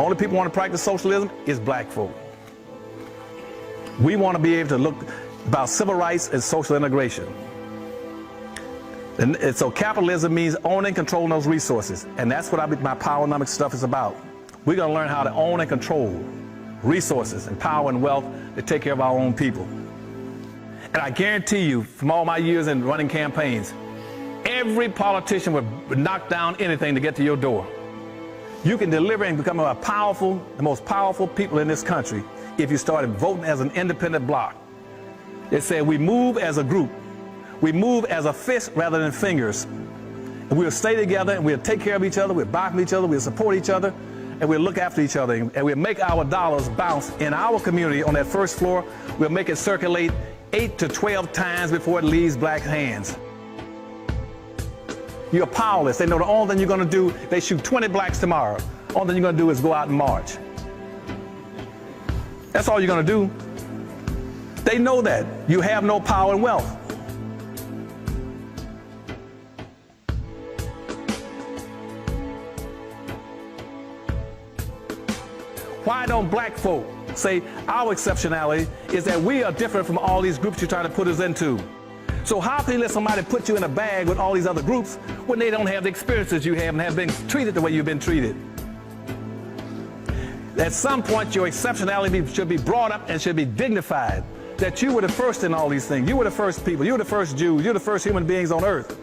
Only people who want to practice socialism is black folk. We want to be able to look about civil rights and social integration. And so capitalism means owning and controlling those resources. And that's what my poweronomics stuff is about. We're going to learn how to own and control resources and power and wealth to take care of our own people. And I guarantee you, from all my years in running campaigns, every politician would knock down anything to get to your door. You can deliver and become the most powerful people in this country if you started voting as an independent bloc. It said we move as a group. We move as a fist rather than fingers. And we'll stay together and we'll take care of each other, we'll buy from each other, we'll support each other, and we'll look after each other. And we'll make our dollars bounce in our community on that first floor. We'll make it circulate 8 to 12 times before it leaves black hands. You're powerless. They know the only thing you're going to do, they shoot 20 blacks tomorrow. The only thing you're going to do is go out and march. That's all you're going to do. They know that. You have no power and wealth. Why don't black folk say our exceptionality is that we are different from all these groups you're trying to put us into? So how can you let somebody put you in a bag with all these other groups when they don't have the experiences you have and have been treated the way you've been treated? At some point, your exceptionality should be brought up and should be dignified. That you were the first in all these things. You were the first people. You were the first Jews. You're the first human beings on earth.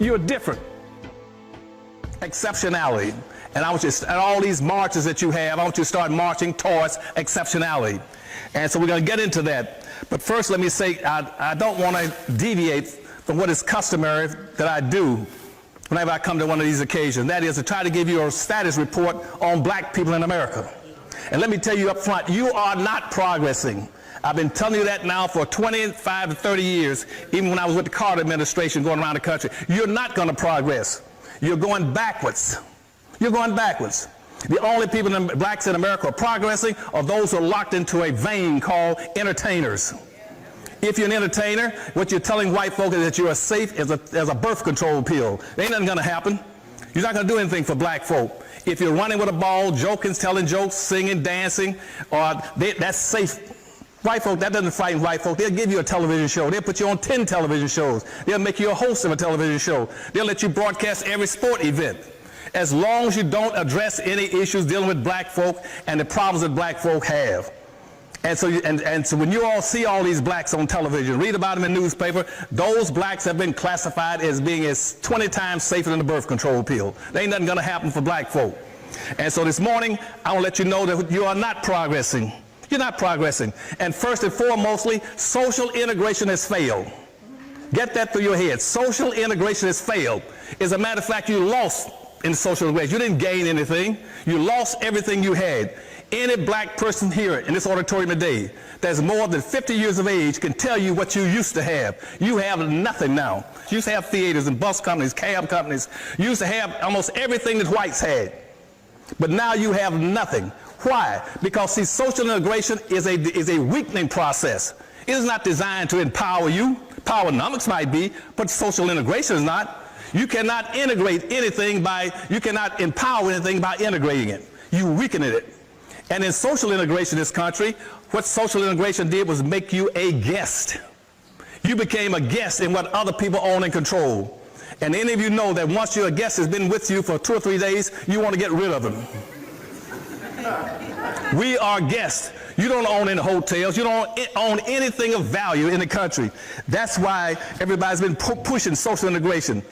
You're different. Exceptionality. And I want you to, and all these marches that you have, I want you to start marching towards exceptionality. And so we're going to get into that. But first, let me say, I don't want to deviate from what is customary that I do whenever I come to one of these occasions. That is to try to give you a status report on black people in America. And let me tell you up front, you are not progressing. I've been telling you that now for 25 to 30 years, even when I was with the Carter administration going around the country. You're not going to progress. You're going backwards. You're going backwards. The only people, blacks in America, are progressing are those who are locked into a vein called entertainers. If you're an entertainer, what you're telling white folk is that you are safe as a birth control pill. There ain't nothing going to happen. You're not going to do anything for black folk. If you're running with a ball, joking, telling jokes, singing, dancing, that's safe. White folk, that doesn't frighten white folk. They'll give you a television show. They'll put you on 10 television shows. They'll make you a host of a television show. They'll let you broadcast every sport event. As long as you don't address any issues dealing with black folk and the problems that black folk have. And so when you all see all these blacks on television, read about them in the newspaper, those blacks have been classified as being 20 times safer than the birth control pill. There ain't nothing going to happen for black folk. And so this morning, I want to let you know that you are not progressing. You're not progressing. And first and foremostly, social integration has failed. Get that through your head. Social integration has failed. As a matter of fact, you lost in social integration. You didn't gain anything. You lost everything you had. Any black person here in this auditorium today that's more than 50 years of age can tell you what you used to have. You have nothing now. You used to have theaters and bus companies, cab companies. You used to have almost everything that whites had. But now you have nothing. Why? Because, see, social integration is a weakening process. It is not designed to empower you. Poweronomics might be, but social integration is not. You cannot integrate anything you cannot empower anything by integrating it. You weaken it. And in social integration in this country, what social integration did was make you a guest. You became a guest in what other people own and control. And any of you know that once your guest has been with you for 2 or 3 days, you want to get rid of them. We are guests. You don't own any hotels. You don't own anything of value in the country. That's why everybody's been pushing social integration.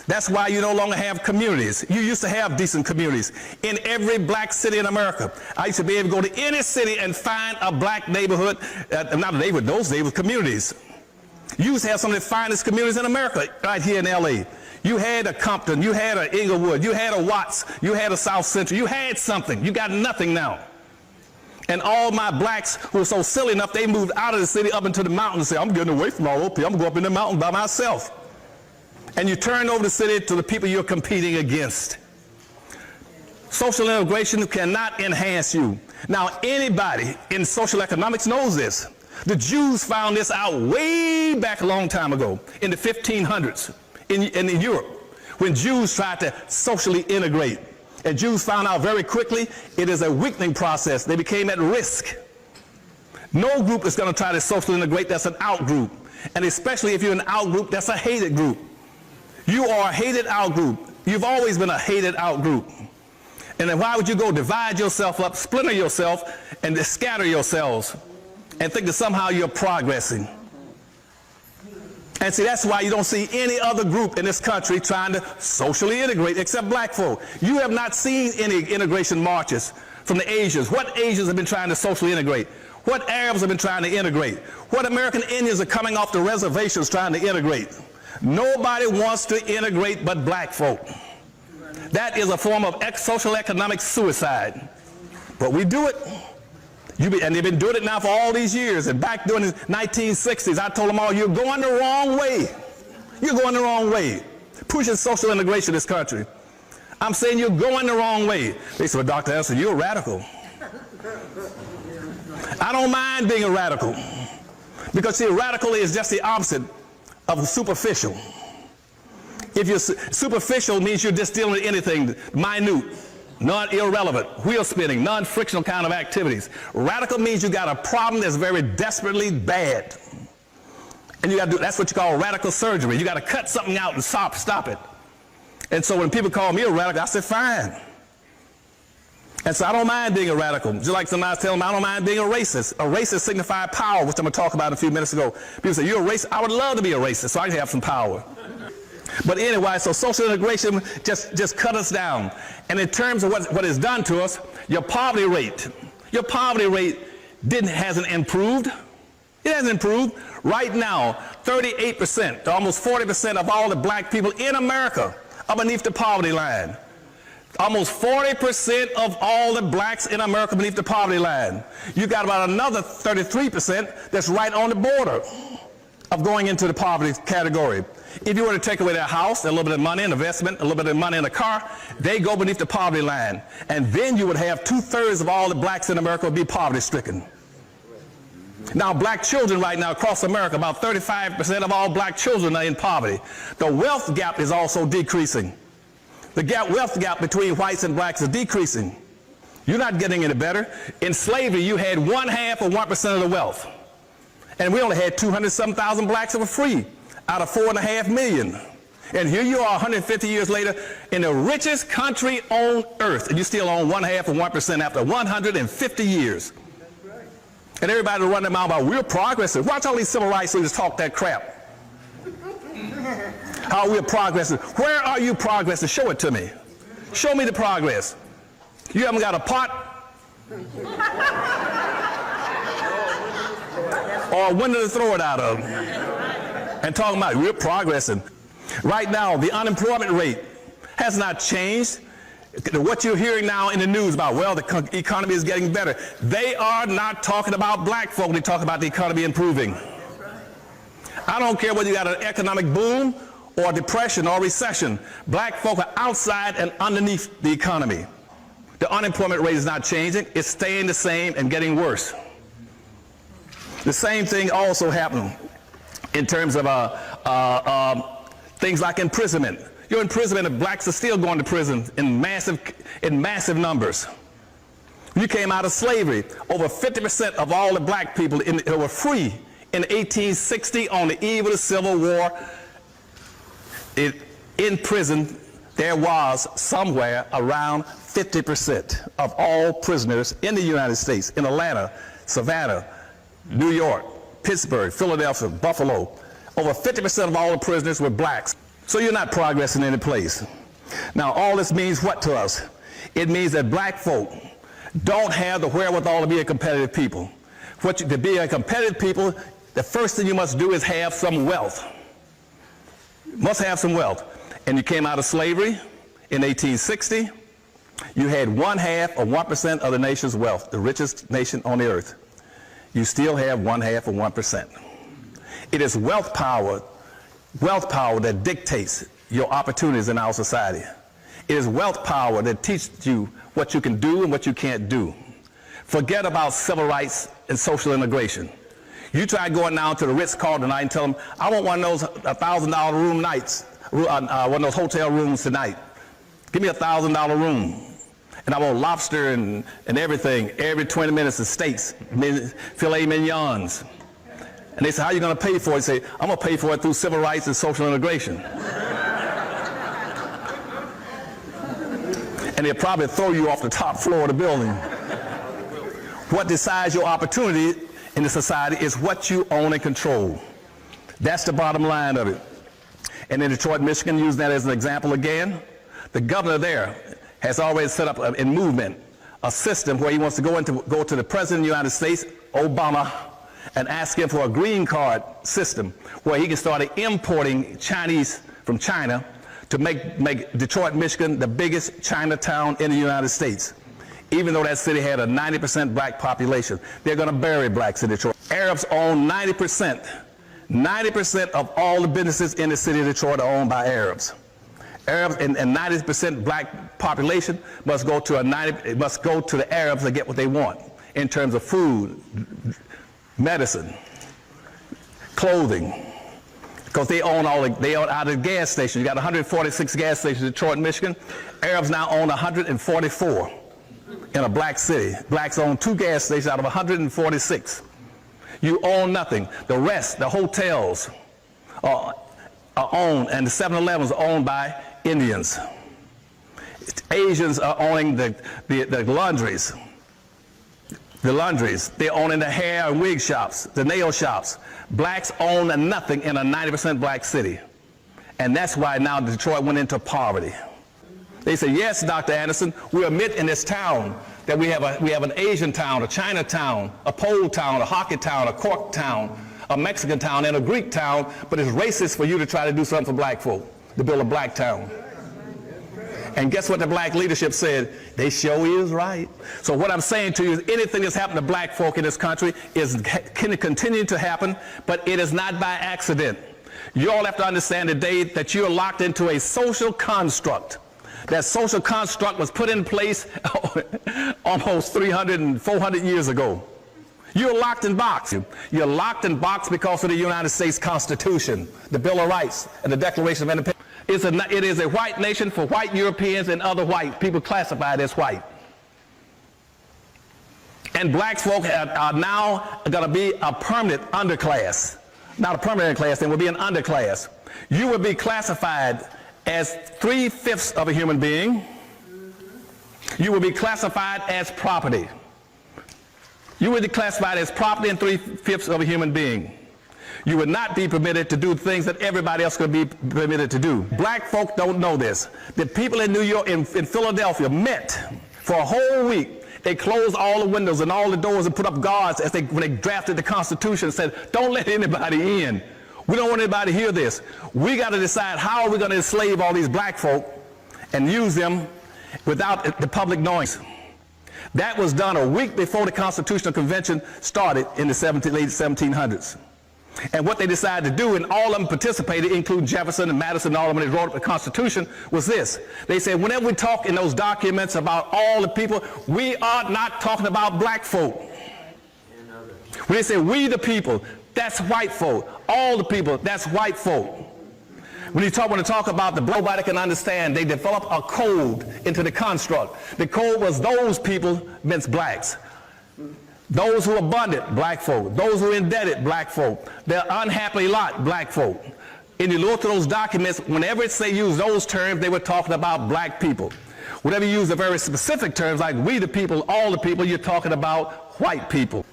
That's why you no longer have communities. You used to have decent communities. In every black city in America, I used to be able to go to any city and find a black neighborhood, not a neighborhood, those days were communities. You used to have some of the finest communities in America right here in LA. You had a Compton, you had a Inglewood, you had a Watts, you had a South Central, you had something. You got nothing now. And all my blacks who were so silly enough, they moved out of the city up into the mountains and said, I'm getting away from all those people, I'm going to go up in the mountain by myself. And you turn over the city to the people you're competing against. Social integration cannot enhance you. Now, anybody in social economics knows this. The Jews found this out way back a long time ago, in the 1500s, in Europe, when Jews tried to socially integrate. And Jews found out very quickly it is a weakening process. They became at risk. No group is going to try to socially integrate that's an out group. And especially if you're an out group, that's a hated group. You are a hated out group. You've always been a hated out group. And then why would you go divide yourself up, splinter yourself, and scatter yourselves and think that somehow you're progressing? And see, that's why you don't see any other group in this country trying to socially integrate except black folk. You have not seen any integration marches from the Asians. What Asians have been trying to socially integrate? What Arabs have been trying to integrate? What American Indians are coming off the reservations trying to integrate? Nobody wants to integrate but black folk. That is a form of social economic suicide. But we do it. And they've been doing it now for all these years. And back during the 1960s, I told them all, you're going the wrong way. You're going the wrong way. Pushing social integration in this country. I'm saying you're going the wrong way. They said, well, Dr. Anderson, you're a radical. I don't mind being a radical. Because, see, radical is just the opposite of superficial. If you're superficial, means you're just dealing with anything minute, non-irrelevant, wheel spinning, non-frictional kind of activities. Radical means you got a problem that's very desperately bad. And you got to do, that's what you call radical surgery. You got to cut something out and stop it. And so when people call me a radical, I say, fine. And so I don't mind being a radical. Just like somebody telling me I don't mind being a racist. A racist signifies power, which I'm going to talk about a few minutes ago. People say, you're a racist? I would love to be a racist so I can have some power. But anyway, so social integration just cut us down. And in terms of what it's done to us, your poverty rate hasn't improved. It hasn't improved. Right now, 38% to almost 40% of all the black people in America are beneath the poverty line. Almost 40% of all the blacks in America beneath the poverty line. You got about another 33% that's right on the border of going into the poverty category. If you were to take away their house, a little bit of money in investment, a little bit of money in a car, they go beneath the poverty line. And then you would have 2/3 of all the blacks in America would be poverty stricken. Now, black children right now across America, about 35% of all black children are in poverty. The wealth gap is also decreasing. The wealth gap between whites and blacks is decreasing. You're not getting any better. In slavery, you had 1/2 of 1% of the wealth. And we only had 200-some-thousand blacks that were free out of 4.5 million. And here you are 150 years later in the richest country on earth, and you still own 1/2 of 1% after 150 years. And everybody running their mouth about, we're progressive. Watch all these civil rights leaders talk that crap. How we're progressive. Where are you progressive? Show it to me. Show me the progress. You haven't got a pot or a window to throw it out of. And talking about we're progressing. Right now, the unemployment rate has not changed. What you're hearing now in the news about, well, the economy is getting better. They are not talking about black folk. They talk about the economy improving. I don't care whether you got an economic boom or depression or recession. Black folk are outside and underneath the economy. The unemployment rate is not changing. It's staying the same and getting worse. The same thing also happened in terms of things like imprisonment. Your imprisonment of blacks are still going to prison in massive numbers. You came out of slavery. Over 50% of all the black people who were free in 1860 on the eve of the Civil War. In prison, there was somewhere around 50% of all prisoners in the United States, in Atlanta, Savannah, New York, Pittsburgh, Philadelphia, Buffalo. Over 50% of all the prisoners were blacks. So you're not progressing any place. Now, all this means what to us? It means that black folk don't have the wherewithal to be a competitive people. To be a competitive people, the first thing you must do is have some wealth. You must have some wealth. And you came out of slavery in 1860. You had 1/2 of 1% of the nation's wealth, the richest nation on the earth. You still have 1/2 of 1%. It is wealth power that dictates your opportunities in our society. It is wealth power that teaches you what you can do and what you can't do. Forget about civil rights and social integration. You try going down to the Ritz-Carlton tonight and tell them, I want one of those $1,000 room nights, one of those hotel rooms tonight. Give me a $1,000 room. And I want lobster and everything. Every 20 minutes of steaks, filet mignons. And they say, how are you going to pay for it? They say, I'm going to pay for it through civil rights and social integration. And they'll probably throw you off the top floor of the building. What decides your opportunity in the society is what you own and control. That's the bottom line of it. And in Detroit, Michigan, using that as an example again, the governor there has already set up in movement a system where he wants to go to the President of the United States, Obama, and ask him for a green card system where he can start importing Chinese from China to make Detroit, Michigan the biggest Chinatown in the United States. Even though that city had a 90% black population, they're going to bury blacks in Detroit. Arabs own 90%. 90% of all the businesses in the city of Detroit are owned by Arabs. Arabs and 90% black population must go to the Arabs to get what they want in terms of food, medicine, clothing, because they own they own out of the gas stations. You got 146 gas stations in Detroit, Michigan. Arabs now own 144 in a black city. Blacks own 2 gas stations out of 146. You own nothing. The rest, the hotels, are owned, and the 7-Elevens are owned by Indians. Asians are owning the laundries. The laundries. They're owning the hair and wig shops, the nail shops. Blacks own nothing in a 90% black city. And that's why now Detroit went into poverty. They say, yes, Dr. Anderson, we admit in this town that we have an Asian town, a Chinatown, a Pole town, a hockey town, a Cork town, a Mexican town, and a Greek town, but it's racist for you to try to do something for black folk, to build a black town. And guess what the black leadership said? They sure is right. So what I'm saying to you is anything that's happened to black folk in this country can continue to happen, but it is not by accident. You all have to understand today that you're locked into a social construct. That social construct was put in place almost 300 and 400 years ago. You're locked in box. You're locked in box because of the United States Constitution, the Bill of Rights, and the Declaration of Independence. It is a white nation for white Europeans and other white people classified as white. And black folk are now going to be a permanent underclass. Not a permanent class, they will be an underclass. You will be classified as 3/5 of a human being. You will be classified as property. You will be classified as property and 3/5 of a human being. You would not be permitted to do things that everybody else could be permitted to do. Black folk don't know this. The people in New York, in Philadelphia, met for a whole week. They closed all the windows and all the doors and put up guards when they drafted the Constitution and said, don't let anybody in. We don't want anybody to hear this. We got to decide how are we going to enslave all these black folk and use them without the public knowing. That was done a week before the Constitutional Convention started in the late 1700s. And what they decided to do, and all of them participated, including Jefferson and Madison and all of them, when they wrote up the Constitution, was this. They said, whenever we talk in those documents about all the people, we are not talking about black folk. When they say we the people, that's white folk. All the people, that's white folk. When you want to talk about the black, nobody can understand. They developed a code into the construct. The code was those people meant blacks. Those who are abundant, black folk. Those who are indebted, black folk. The unhappy lot, black folk. And you look at those documents, whenever they use those terms, they were talking about black people. Whenever you use the very specific terms like we the people, all the people, you're talking about white people.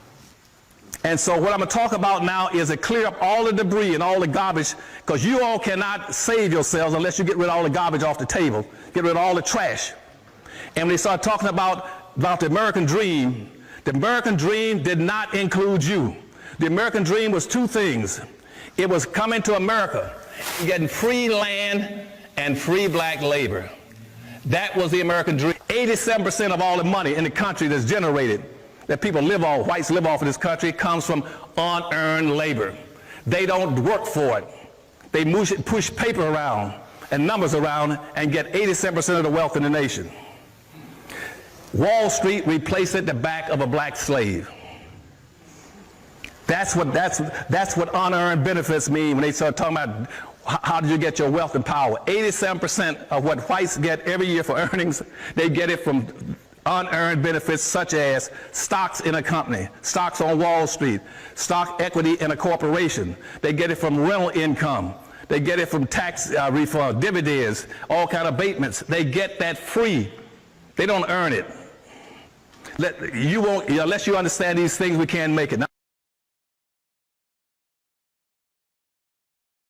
And so what I'm going to talk about now is to clear up all the debris and all the garbage, because you all cannot save yourselves unless you get rid of all the garbage off the table, get rid of all the trash. And when they start talking about the American dream did not include you. The American dream was 2 things. It was coming to America, getting free land and free black labor. That was the American dream. 87% of all the money in the country that's generated, that people live off, whites live off in this country, comes from unearned labor. They don't work for it. They push paper around and numbers around and get 87% of the wealth in the nation. Wall Street replaced the back of a black slave. That's what unearned benefits mean when they start talking about how did you get your wealth and power. 87% of what whites get every year for earnings, they get it from unearned benefits such as stocks in a company, stocks on Wall Street, stock equity in a corporation. They get it from rental income. They get it from tax refund, dividends, all kind of abatements. They get that free. They don't earn it. You won't, unless you understand these things, we can't make it. Now,